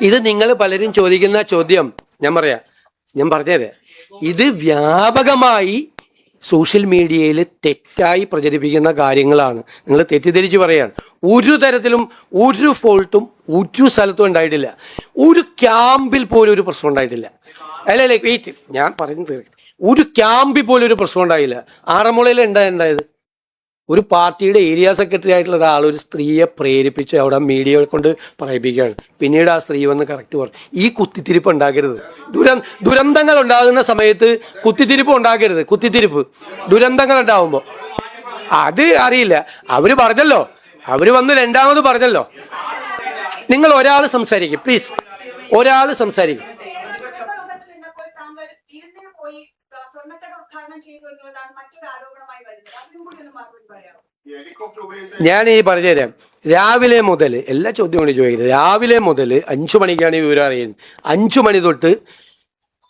ഇത് നിങ്ങൾ പലരും ചോദിക്കുന്ന ചോദ്യം ഞാൻ പറഞ്ഞുതരാം. ഇത് വ്യാപകമായി സോഷ്യൽ മീഡിയയിൽ തെറ്റായി പ്രചരിപ്പിക്കുന്ന കാര്യങ്ങളാണ്. നിങ്ങൾ തെറ്റിദ്ധരിച്ച് പറയാണ്. ഒരു തരത്തിലും ഒരു ഫോൾട്ടും ഒരു സ്ഥലത്തും ഉണ്ടായിട്ടില്ല. ഒരു ക്യാമ്പിൽ പോലും ഒരു പ്രശ്നം ഉണ്ടായിട്ടില്ല. അല്ല വെയിറ്റ്, ഞാൻ പറയുന്നത് ഒരു ക്യാമ്പിൽ പോലും ഒരു പ്രശ്നം ഉണ്ടായില്ല. ആറന്മുളയിൽ ഉണ്ടായത് ഒരു പാർട്ടിയുടെ ഏരിയ സെക്രട്ടറി ആയിട്ടുള്ള ഒരാൾ ഒരു സ്ത്രീയെ പ്രേരിപ്പിച്ച് അവിടെ മീഡിയയെ കൊണ്ട് പറയിപ്പിക്കുകയാണ്. പിന്നീട് ആ സ്ത്രീ വന്ന് കറക്റ്റ് പറഞ്ഞു. ഈ കുത്തിത്തിരിപ്പ് ഉണ്ടാക്കരുത്. ദുരന്തങ്ങൾ ഉണ്ടാകുന്ന സമയത്ത് കുത്തിത്തിരിപ്പ് ഉണ്ടാക്കരുത്. ദുരന്തങ്ങൾ ഉണ്ടാവുമ്പോൾ അത് അറിയില്ല. അവര് പറഞ്ഞല്ലോ, അവര് വന്ന് രണ്ടാമത് പറഞ്ഞല്ലോ. നിങ്ങൾ ഒരാൾ സംസാരിക്കും പ്ലീസ്, ഒരാൾ സംസാരിക്കും. ഞാൻ ഈ പറഞ്ഞുതരാം. രാവിലെ മുതൽ എല്ലാ ചോദ്യം കൊണ്ട് ചോദിക്കുന്നത്. രാവിലെ മുതൽ 5 മണിക്കാണ് ഈ വിവരം അറിയുന്നത്. 5 മണി തൊട്ട്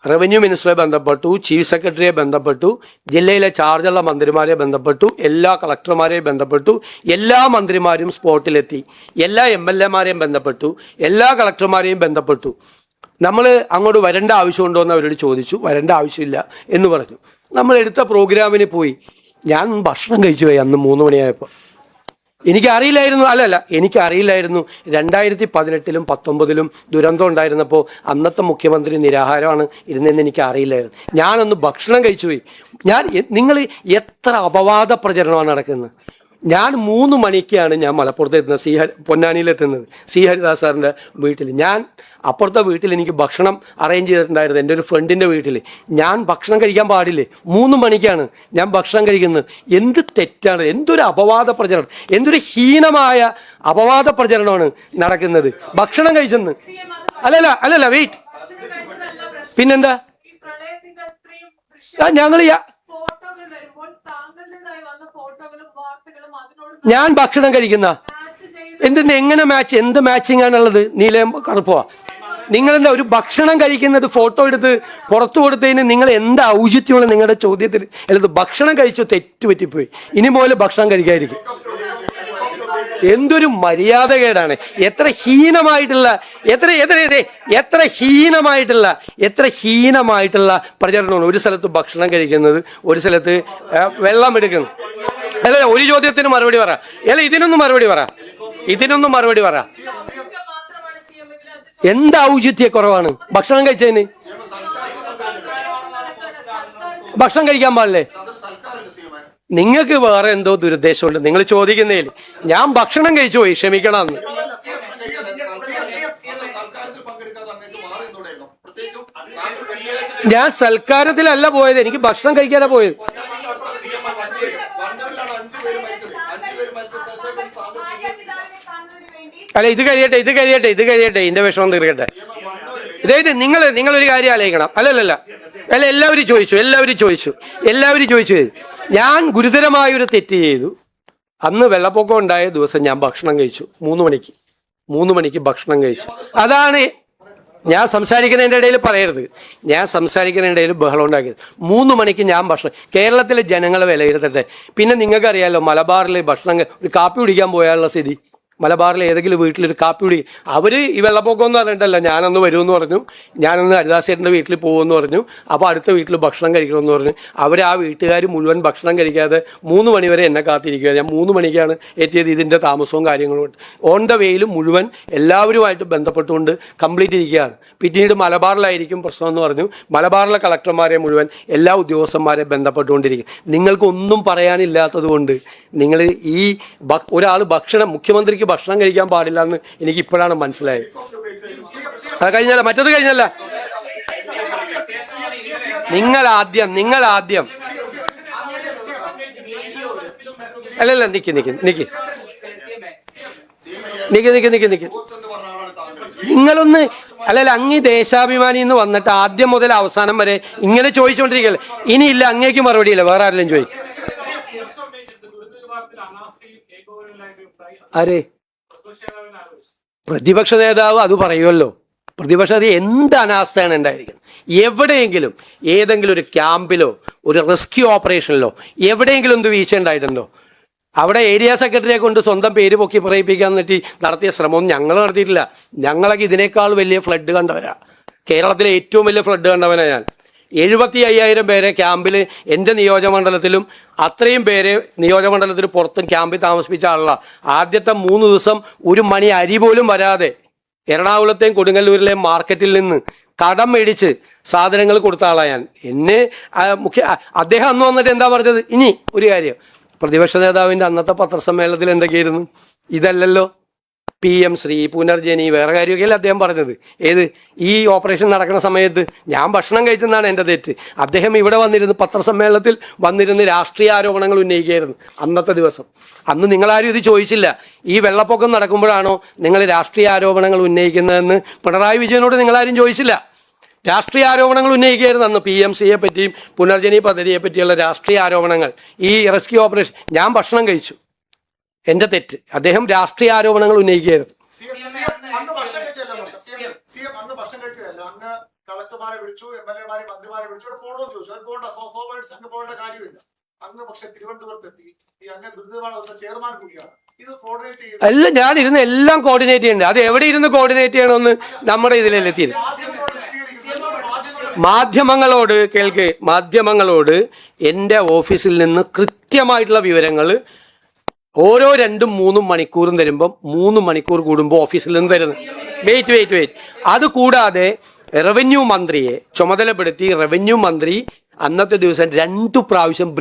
റവന്യൂ മിനിസ്റ്ററെ ബന്ധപ്പെട്ടു, ചീഫ് സെക്രട്ടറിയെ ബന്ധപ്പെട്ടു, ജില്ലയിലെ ചാർജുള്ള മന്ത്രിമാരെ ബന്ധപ്പെട്ടു, എല്ലാ കളക്ടർമാരെയും ബന്ധപ്പെട്ടു, എല്ലാ മന്ത്രിമാരും സ്പോട്ടിലെത്തി, എല്ലാ MLA മാരെയും ബന്ധപ്പെട്ടു, എല്ലാ കളക്ടർമാരെയും ബന്ധപ്പെട്ടു. നമ്മൾ അങ്ങോട്ട് വരേണ്ട ആവശ്യമുണ്ടോ എന്ന് അവരോട് ചോദിച്ചു. വരേണ്ട ആവശ്യമില്ല എന്ന് പറഞ്ഞു. നമ്മൾ എടുത്ത പ്രോഗ്രാമിന് പോയി. ഞാൻ ഭക്ഷണം കഴിച്ചു പോയി അന്ന് 3 മണിയായപ്പോൾ. എനിക്കറിയില്ലായിരുന്നു. എനിക്കറിയില്ലായിരുന്നു 2018-ലും 2019-ലും ദുരന്തം ഉണ്ടായിരുന്നപ്പോൾ അന്നത്തെ മുഖ്യമന്ത്രി നിരാഹാരമാണ് ഇരുന്നതെന്ന് എനിക്ക് അറിയില്ലായിരുന്നു. ഞാനൊന്ന് ഭക്ഷണം കഴിച്ചു പോയി. നിങ്ങൾ എത്ര അപവാദ പ്രചരണമാണ് നടക്കുന്നത്. ഞാൻ 3 മണിക്കാണ് ഞാൻ മലപ്പുറത്ത് എത്തുന്നത്, പൊന്നാനിയിലെത്തുന്നത്, സി ഹരിദാസ് സാറിൻ്റെ വീട്ടിൽ. ഞാൻ അപ്പുറത്തെ വീട്ടിൽ എനിക്ക് ഭക്ഷണം അറേഞ്ച് ചെയ്തിട്ടുണ്ടായിരുന്നു, എൻ്റെ ഒരു ഫ്രണ്ടിൻ്റെ വീട്ടിൽ. ഞാൻ ഭക്ഷണം കഴിക്കാൻ പാടില്ലേ? 3 മണിക്കാണ് ഞാൻ ഭക്ഷണം കഴിക്കുന്നത്. എന്ത് തെറ്റാണ്, എന്തൊരു അപവാദ പ്രചരണം, എന്തൊരു ഹീനമായ അപവാദ പ്രചരണമാണ് നടക്കുന്നത്. ഭക്ഷണം കഴിച്ചെന്ന് അല്ലല്ല വെയിറ്റ്, പിന്നെന്താ ഞങ്ങൾ ഞാൻ ഭക്ഷണം കഴിക്കുന്ന എങ്ങനെ മാച്ച്, എന്ത് മാച്ചിങ് ആണുള്ളത്? നീലയും കറുപ്പോ? നിങ്ങളെന്താ ഒരു ഭക്ഷണം കഴിക്കുന്നത് ഫോട്ടോ എടുത്ത് പുറത്തു കൊടുത്തതിന് നിങ്ങൾ എന്താ ഔചിത്യമുള്ള നിങ്ങളുടെ ചോദ്യത്തിൽ? അല്ലത് ഭക്ഷണം കഴിച്ചു, തെറ്റുപറ്റിപ്പോയി, ഇനി പോലെ ഭക്ഷണം കഴിക്കാതിരിക്കും. എന്തൊരു മര്യാദകേടാണ്. എത്ര ഹീനമായിട്ടുള്ള പ്രചരണമാണ്. ഒരു സ്ഥലത്ത് ഭക്ഷണം കഴിക്കുന്നത്, ഒരു സ്ഥലത്ത് വെള്ളം എടുക്കുന്നു. അല്ല, ഒരു ചോദ്യത്തിന് മറുപടി പറ. ഇതിനൊന്നും മറുപടി പറ. എന്ത് ഔചിത്യക്കുറവാണ് ഭക്ഷണം കഴിച്ചതിന്? ഭക്ഷണം കഴിക്കാൻ പാടില്ലേ? നിങ്ങൾക്ക് വേറെ എന്തോ ദുരുദ്ദേശമുണ്ട് നിങ്ങൾ ചോദിക്കുന്നതിൽ. ഞാൻ ഭക്ഷണം കഴിച്ചു പോയി, ക്ഷമിക്കണം. ഞാൻ സൽക്കാരത്തിലല്ല പോയത്, എനിക്ക് ഭക്ഷണം കഴിക്കാനാ പോയത്. അല്ല, ഇത് കഴിയട്ടെ, ഇതിന്റെ വിഷമം തീർക്കട്ടെ. ഇതായത് നിങ്ങളൊരു കാര്യം ആലോചിക്കണം. അല്ല, എല്ലാവരും ചോദിച്ചു. ഞാൻ ഗുരുതരമായൊരു തെറ്റ് ചെയ്തു. അന്ന് വെള്ളപ്പൊക്കം ഉണ്ടായ ദിവസം ഞാൻ ഭക്ഷണം കഴിച്ചു. 3 മണിക്ക് ഭക്ഷണം കഴിച്ചു. അതാണ് ഞാൻ സംസാരിക്കുന്നതിൻ്റെ ഇടയിൽ പറയരുത്. ഞാൻ സംസാരിക്കുന്നതിൻ്റെ ഇടയിൽ ബഹളം ഉണ്ടാക്കിയത്. 3 മണിക്ക് ഞാൻ ഭക്ഷണം. കേരളത്തിലെ ജനങ്ങളെ വിലയിരുത്തട്ടെ. പിന്നെ നിങ്ങൾക്കറിയാമല്ലോ, മലബാറിൽ ഒരു കാപ്പി കുടിക്കാൻ പോയാലുള്ള സ്ഥിതി. മലബാറിലെ ഏതെങ്കിലും വീട്ടിലൊരു കാപ്പി കുടി. അവർ ഈ വെള്ളപ്പൊക്കം എന്ന് പറഞ്ഞിട്ടല്ല, ഞാനന്ന് വരുമെന്ന് പറഞ്ഞു, ഞാനന്ന് ഹരിദാസേട്ടൻ്റെ വീട്ടിൽ പോകുമെന്ന് പറഞ്ഞു. അപ്പോൾ അടുത്ത വീട്ടിൽ ഭക്ഷണം കഴിക്കണമെന്ന് പറഞ്ഞു. ആ വീട്ടുകാർ മുഴുവൻ ഭക്ഷണം കഴിക്കാതെ 3 മണി വരെ എന്നെ കാത്തിരിക്കുക. ഞാൻ 3 മണിക്കാണ് എത്തിയത്. ഇതിൻ്റെ താമസവും കാര്യങ്ങളും ഉണ്ട്. ഓൺ ദ വേയിലും മുഴുവൻ എല്ലാവരുമായിട്ട് ബന്ധപ്പെട്ടുകൊണ്ട് കംപ്ലീറ്റ് ഇരിക്കുകയാണ്. പിന്നീട് മലബാറിലായിരിക്കും പ്രശ്നം എന്ന് പറഞ്ഞു. മലബാറിലെ കളക്ടർമാരെ മുഴുവൻ എല്ലാ ഉദ്യോഗസ്ഥന്മാരെ ബന്ധപ്പെട്ടുകൊണ്ടിരിക്കും. നിങ്ങൾക്കൊന്നും പറയാനില്ലാത്തത് കൊണ്ട് നിങ്ങൾ ഒരാൾ മുഖ്യമന്ത്രിക്ക് ഭക്ഷണം കഴിക്കാൻ പാടില്ല എന്ന് എനിക്ക് ഇപ്പോഴാണ് മനസ്സിലായത്. അത് മറ്റത് കഴിഞ്ഞല്ല. നിങ്ങൾ ആദ്യം അല്ലല്ല നിക്ക് നിങ്ങളൊന്ന് അങ്ങ് ദേശാഭിമാനി എന്ന് വന്നിട്ട് ആദ്യം മുതൽ അവസാനം വരെ ഇങ്ങനെ ചോദിച്ചുകൊണ്ടിരിക്കല്ലേ. ഇനിയില്ല, അങ്ങേക്ക് മറുപടിയില്ല, വേറെ ആരെങ്കിലും ചോദിക്കും. ആരെ? പ്രതിപക്ഷ നേതാവ് അത് പറയുമല്ലോ. പ്രതിപക്ഷ എന്ത് അനാസ്ഥയാണ് ഉണ്ടായിരിക്കുന്നത്. എവിടെയെങ്കിലും ഏതെങ്കിലും ഒരു ക്യാമ്പിലോ ഒരു റെസ്ക്യൂ ഓപ്പറേഷനിലോ എവിടെയെങ്കിലും എന്ത് വീഴ്ച ഉണ്ടായിട്ടുണ്ടോ? അവിടെ ഏരിയ സെക്രട്ടറിയെ കൊണ്ട് സ്വന്തം പേര് പൊക്കി പറയിപ്പിക്കാൻ വേണ്ടി നടത്തിയ ശ്രമമൊന്നും ഞങ്ങൾ നടത്തിയിട്ടില്ല. ഞങ്ങളൊക്കെ ഇതിനേക്കാൾ വലിയ ഫ്ലഡ് കണ്ടവരാ. കേരളത്തിലെ ഏറ്റവും വലിയ ഫ്ലഡ് കണ്ടവനാ ഞാൻ. 75,000 പേരെ ക്യാമ്പിൽ എൻ്റെ നിയോജകമണ്ഡലത്തിലും അത്രയും പേരെ നിയോജകമണ്ഡലത്തിന് പുറത്തും ക്യാമ്പിൽ താമസിപ്പിച്ച ആളാണ്. ആദ്യത്തെ 3 ദിവസം ഒരു മണി അരി പോലും വരാതെ എറണാകുളത്തെയും കൊടുങ്ങല്ലൂരിലെയും മാർക്കറ്റിൽ നിന്ന് കടം മേടിച്ച് സാധനങ്ങൾ കൊടുത്ത ആളാണ് ഞാൻ. എന്നെ അദ്ദേഹം അന്ന് വന്നിട്ട് എന്താ പറഞ്ഞത്? ഇനി ഒരു കാര്യം, പ്രതിപക്ഷ നേതാവിൻ്റെ അന്നത്തെ പത്രസമ്മേളനത്തിൽ എന്തൊക്കെയായിരുന്നു? ഇതല്ലല്ലോ PM ശ്രീ, പുനർജനി, വേറെ കാര്യമൊക്കെയല്ലേ അദ്ദേഹം പറഞ്ഞത്. ഏത് ഈ ഓപ്പറേഷൻ നടക്കുന്ന സമയത്ത് ഞാൻ ഭക്ഷണം കഴിച്ചെന്നാണ് എൻ്റെ തെറ്റ്. അദ്ദേഹം ഇവിടെ വന്നിരുന്ന് പത്രസമ്മേളനത്തിൽ വന്നിരുന്ന് രാഷ്ട്രീയ ആരോപണങ്ങൾ ഉന്നയിക്കുകയായിരുന്നു അന്നത്തെ ദിവസം. അന്ന് നിങ്ങളാരും ഇത് ചോദിച്ചില്ല. ഈ വെള്ളപ്പൊക്കം നടക്കുമ്പോഴാണോ നിങ്ങൾ രാഷ്ട്രീയ ആരോപണങ്ങൾ ഉന്നയിക്കുന്നതെന്ന് പിണറായി വിജയനോട് നിങ്ങളാരും ചോദിച്ചില്ല. രാഷ്ട്രീയ ആരോപണങ്ങൾ ഉന്നയിക്കുകയായിരുന്നു അന്ന്. PMCയെ പറ്റിയും പുനർജനി പദ്ധതിയെ പറ്റിയുള്ള രാഷ്ട്രീയ ആരോപണങ്ങൾ. ഈ റെസ്ക്യൂ ഓപ്പറേഷൻ ഞാൻ ഭക്ഷണം കഴിച്ചു, എൻ്റെ തെറ്റ്. അദ്ദേഹം രാഷ്ട്രീയ ആരോപണങ്ങൾ ഉന്നയിക്കുകയായിരുന്നു. കളക്ടർമാരെ വിളിച്ചു, MLA-മാരെ, മന്ത്രിമാരെ വിളിച്ചു, പോകണമെന്ന് ചോദിച്ചു. അത് പോകേണ്ട, സോഫോവേഴ്സ് അങ്ങ് പോകേണ്ട കാര്യമില്ല. അങ്ങ് പക്ഷെ തിരുവനന്തപുരത്തെത്തി. ഈ അങ്ങ് ദുരിതബാധിത ചെയർമാൻ കൂടിയാണ് ഇത് കോർഡിനേറ്റ് ചെയ്യുന്നത്. അല്ല, ഞാൻ ഇരുന്ന് എല്ലാം കോർഡിനേറ്റ് ചെയ്യണ്ടേ. അത് എവിടെ ഇരുന്ന് കോർഡിനേറ്റ് ചെയ്യണമെന്ന് നമ്മുടെ ഇതിലല്ലേ തീരും. മാധ്യമങ്ങളോട് കേൾക്ക്, മാധ്യമങ്ങളോട് എൻ്റെ ഓഫീസിൽ നിന്ന് കൃത്യമായിട്ടുള്ള വിവരങ്ങൾ ഓരോ 2-3 മണിക്കൂറും തരുമ്പം 3 മണിക്കൂർ കൂടുമ്പോൾ ഓഫീസിൽ നിന്ന് തരുന്നത്. വെയിറ്റ്. അതുകൂടാതെ റവന്യൂ മന്ത്രിയെ ചുമതലപ്പെടുത്തി റവന്യൂ മന്ത്രി അന്നത്തെ ദിവസം 2 പ്രാവശ്യം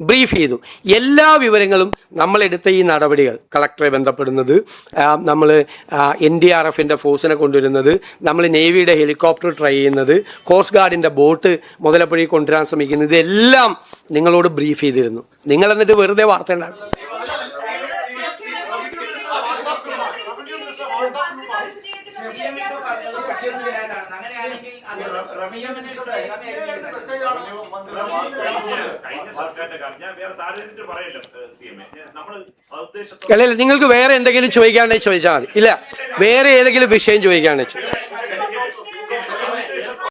ബ്രീഫ് ചെയ്തു. എല്ലാ വിവരങ്ങളും നമ്മളെടുത്ത ഈ നടപടികൾ, കളക്ടറെ ബന്ധപ്പെടുന്നത്, നമ്മൾ NDRFൻ്റെ ഫോഴ്സിനെ കൊണ്ടുവരുന്നത്, നമ്മൾ നേവിയുടെ ഹെലികോപ്റ്റർ ട്രൈ ചെയ്യുന്നത്, കോസ്റ്റ് ഗാർഡിൻ്റെ ബോട്ട് മുതലപ്പുഴയിൽ കൊണ്ടുവരാൻ ശ്രമിക്കുന്നത്, ഇതെല്ലാം നിങ്ങളോട് ബ്രീഫ് ചെയ്തിരുന്നു. നിങ്ങൾ എന്നിട്ട് വെറുതെ വാർത്ത ഉണ്ടാകും. അല്ലല്ല, നിങ്ങൾക്ക് വേറെ എന്തെങ്കിലും ചോദിക്കാണെങ്കിൽ ചോദിച്ചാൽ മതി. ഇല്ല, വേറെ ഏതെങ്കിലും വിഷയം ചോദിക്കാണെങ്കിൽ